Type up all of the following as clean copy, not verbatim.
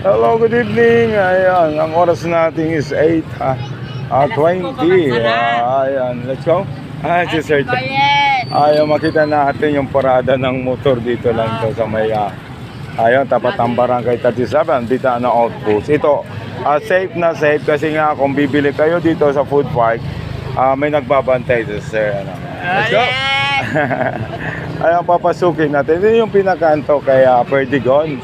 Hello, good evening. Ayan, ang oras natin is 8:20. Ayan, let's go. Si Sir. Ayan, makita natin yung parada ng motor dito lang to sa may ayan, tapat ang barangay 37, dito na outpost. Ito, safe na safe kasi nga kung bibili kayo dito sa food park, may nagbabantay dito, Sir. Ano. Let's go. Ayan, papasukin natin. Ito yung pinakanto kay Perdigon.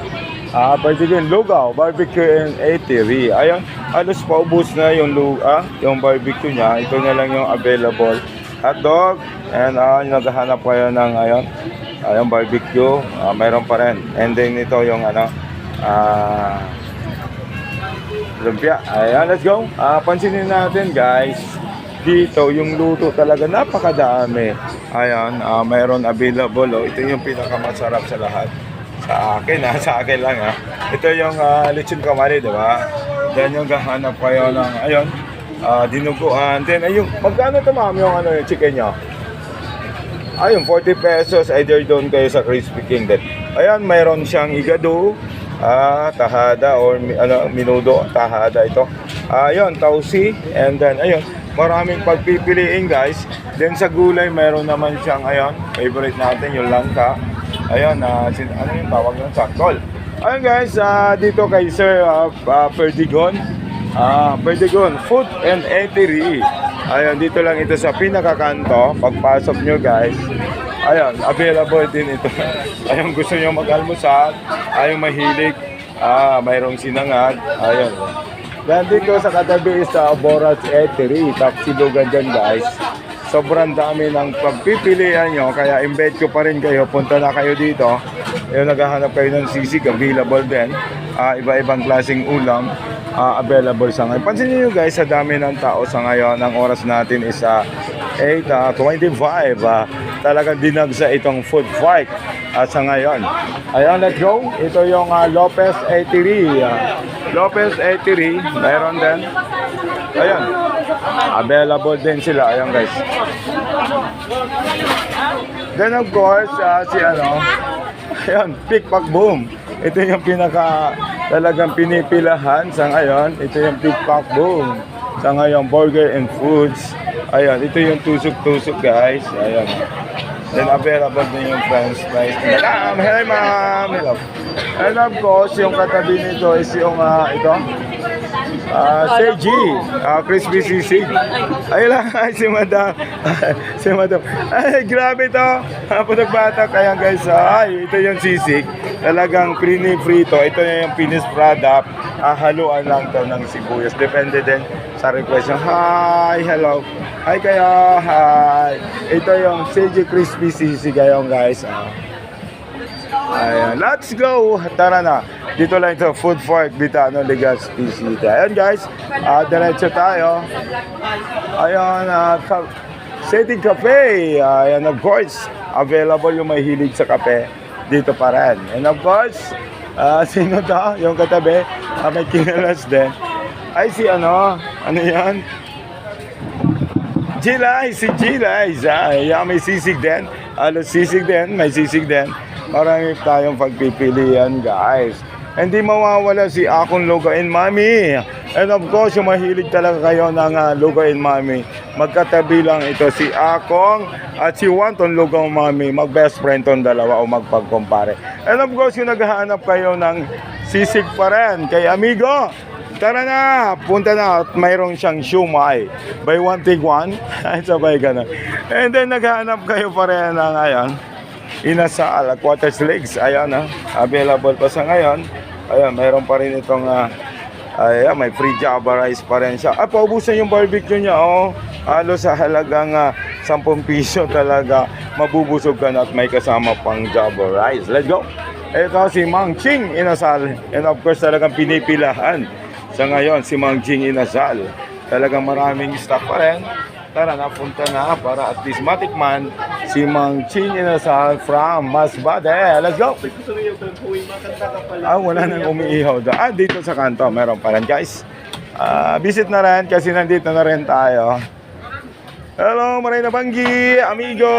Perdigon Lugaw, barbecue and eatery. Ayan, halos paubos na yung yung barbecue niya. Ito na lang yung available. Hotdog, and naghahanap kayo ng ayun, barbecue. Mayroon pa rin. And then ito yung lumpia. Ayan, let's go. Pansinin natin, guys. Dito, yung luto talaga napakadami. Ayan, mayroon available. Ito yung pinakamasarap sa lahat. Sa akin lang Ito yung lechon kamari, di ba? Then yung gahanap kayo ng, ayun, dinuguan. Then, ayun, magkano ito, ma'am, yung yung chicken nyo? Ayun, 40 pesos, either doon kayo sa Crispy King. Then, ayun, mayroon siyang igado, tahada, or minudo, tahada ito. Ayun, tausi, and then, ayun, maraming pagpipiliin, guys. Then, sa gulay, mayroon naman siyang, ayun, favorite natin, yung langka. Ayun, ano yung tawag ng sakol. Ayun guys, dito kay Sir Perdigon. Perdigon Food and Eatery. Ayun, dito lang ito sa pinakakanto. Pagpasok nyo guys. Ayun, available din ito. Ayun, gusto nyo mag-almusal. Ayun, mahilig. Mayroong sinangag. Ayun. Yan dito sa katabi is Boras Eatery. Tapsilugan dyan guys. Sobrang dami ng pagpipilian nyo, kaya invite ko pa rin kayo, punta na kayo dito. Yung naghahanap kayo ng sisig, available din. Iba-ibang klaseng ulam, available sa ngayon. Pansin niyo guys, sa dami ng tao sa ngayon, ang oras natin is 8:25. Talagang dinagsa itong food fight sa ngayon. Ayan, let's go. Ito yung Lopez Eatery. Lopez Eatery, mayroon din. Ayan, available din sila. Ayan guys. Then of course, ayan, Pick Pack Boom. Ito yung talagang pinipilahan sa ngayon. Ito yung Pick Pack Boom. Sa ngayon, Burger and Foods. Ayan, ito yung tusok-tusok guys. Ayan. Then available din yung french fries. Hey ma'am! Hello. And of course, yung katabi nito is yung ito. Sergi, crispy sisig. Ayun lang, si madam. Si madam. Ay, grabe to. Punagbatak. Ayan guys, ito yung sisig. Talagang prito. Ito yung finished product. Haluan lang to ng sibuyas. Depende din sa request. Hi, hello. Hi kayo, hi. Ito yung Sergi crispy sisig ngayon guys. Ayan, let's go. Tara na. Dito lang ito, Food Park, Bitano, Legazpi City. Ayan guys, diretso tayo. Ayan, Setting Cafe. Ayan, of course, available yung mahilig sa kape. Dito pa rin. And of course, sino to? Yung katabi, may kinalas din. Ay, ano yan? Gilay, si Gilay. Ayan, may sisig din. Sisig din, may sisig din. Marami tayong pagpipilian guys. Hindi mawawala si Akong Lugaw and Mami. And of course, yung mahilig talaga kayo ng Lugaw and Mami. Magkatabi lang ito si Akong at si Wanton Lugaw Mami. Mag-best friend tong dalawa o magpagkumpare. And of course, yung naghahanap kayo ng sisig pa rin kay Amigo. Tara na, punta na at mayroon siyang siumay. Buy one, take one. Ay, sabay ganun. And then naghahanap kayo pa rin ng inasal, quarters legs. Ayan, available pa sa ngayon. Ayan, mayroon pa rin itong ayan, may free java rice pa rin siya. Paubusan yung barbecue niya, halos sa halagang 10 piso talaga. Mabubusog ka na at may kasama pang java rice. Let's go. Ito si Mang Ching Inasal. And of course, talagang pinipilahan sa ngayon si Mang Ching Inasal. Talagang maraming stock pa rin. Tara na, punta na para at least matikman si Mang Ching Inasal from Masbate. Let's go! Wala nang umiihaw doon. Dito sa kanto, meron pa rin guys. Visit na rin kasi nandito na rin tayo. Hello, Marina Banggi, amigo.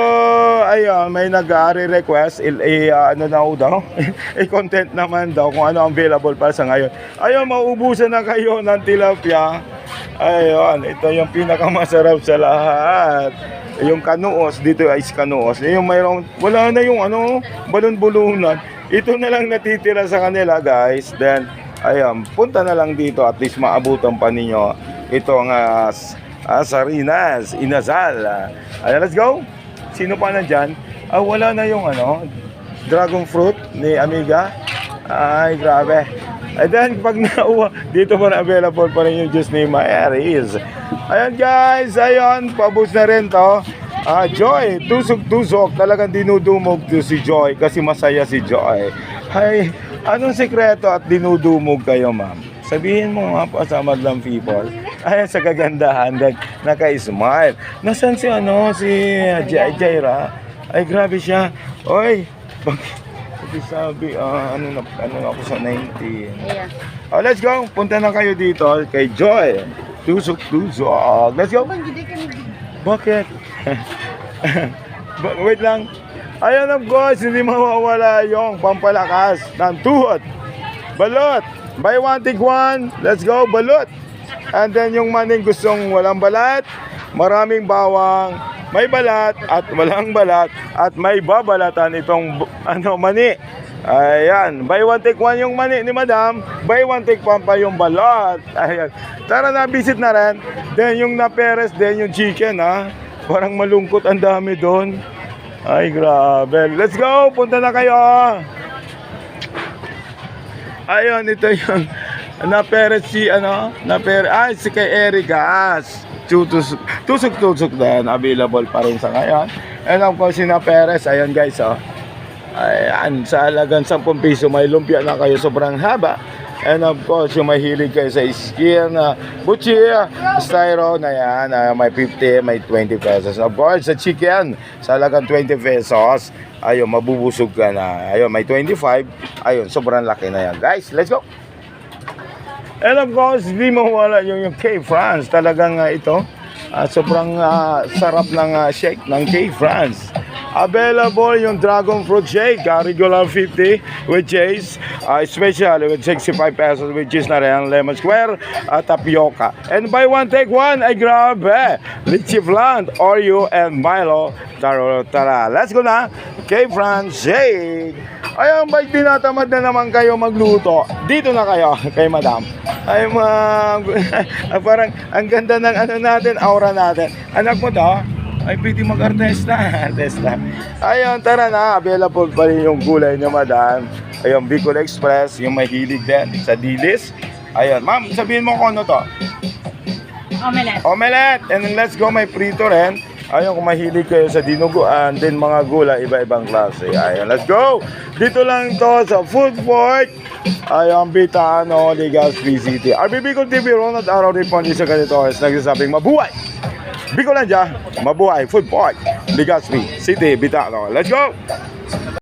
Ayun, may nag-request. Ano na daw? I-content naman daw kung ano ang available para sa ngayon. Ayun, mauubusan na kayo ng tilapia. Ayun, ito yung pinakamasarap sa lahat. Yung kanuos, dito ay kanuos. Yung mayroong, wala na yung balon-bulunan. Ito na lang natitira sa kanila, guys. Then, ayun, punta na lang dito. At least maabutan pa ninyo itong Sarinas, Inasal. Ayan, let's go. Sino pa nandyan? Wala na yung dragon fruit ni Amiga. Ay, grabe. And then, pag nauwa, dito pa na available pa rin yung juice ni Mary's. Ayan, guys. Ayan, pabus na rin to. Joy, tusok-tusok. Talagang dinudumog to si Joy kasi masaya si Joy. Ay, anong sekreto at dinudumog kayo, ma'am? Sabihin mo nga po sa madlang people. Ay, sa kagandahan, then naka-smile. Nasaan si Jaira? Ay, grabe siya. Oy, bakit sabi, ano na ako sa 19. Yeah. Let's go. Punta na kayo dito kay Joy. Tusok-tusok. Let's go. Bakit? Wait lang. Ayan, of course, hindi mawawala yung pampalakas ng tuhod. Balot. Buy one, take one. Let's go, balot. And then yung maning gustong walang balat, maraming bawang, may balat at walang balat at may babalatan itong mani. Ayan, buy one, take one yung mani ni Madam. Buy one, take one pa yung balat. Ayan. Tara na, visit na rin. Then yung naperes, then yung chicken, Parang malungkot, ang dami doon. Ay, grabe. Let's go, punta na kayo. Ayun, ito yung naperes si si kay Erica. Tusok-tusok din, available pa rin sa ngayon. And of course, si naperes, ayun guys, ayan, sa halagang 10 piso, may lumpia na kayo, sobrang haba. And of course, yung mahilig kayo sa skin, butchi, styro, na yan, may 50, may 20 pesos. Of course, sa chicken, sa halagang 20 pesos, ayun, mabubusog ka na. Ayun, may 25, ayun, sobrang laki na yan. Guys, let's go! And of course, di mawala yung K-France. Talagang ito, sobrang sarap ng shake ng K-France. Available yung dragon fruit shake, regular 50 with cheese, special with 65 pesos with cheese na rin, lemon square, tapioca. And buy one, take one, ay grabe! Lychee flan, Oreo and Milo. Tara, let's go na! K-France shake! Ayun, ba'y tinatamad na naman kayo magluto? Dito na kayo kay Madam. Ay, parang ang ganda ng natin, aura natin. Anak mo to? Ay, pwede mag-artesta. Ayun, tara na. Available pa rin yung gulay niya, Madam. Ayun, Bicol Express, yung mahilig din sa dilis. Ayun, ma'am, sabihin mo kung ano to? Omelette. Omelette. And then let's go, may prito rin. Ayun, kung mahilig kayo sa dinuguan, din mga gulay, iba-ibang klase. Ayun, let's go. Dito lang to sa Food Fort. Ayun, Bitano, Legazpi City. RBB Bicol TV, Ronald Araw Ripondi sa ganito. Nagsasabing mabuhay. Bicolandia, mabuhay, Food Fort, Legazpi City, Bitano. Let's go!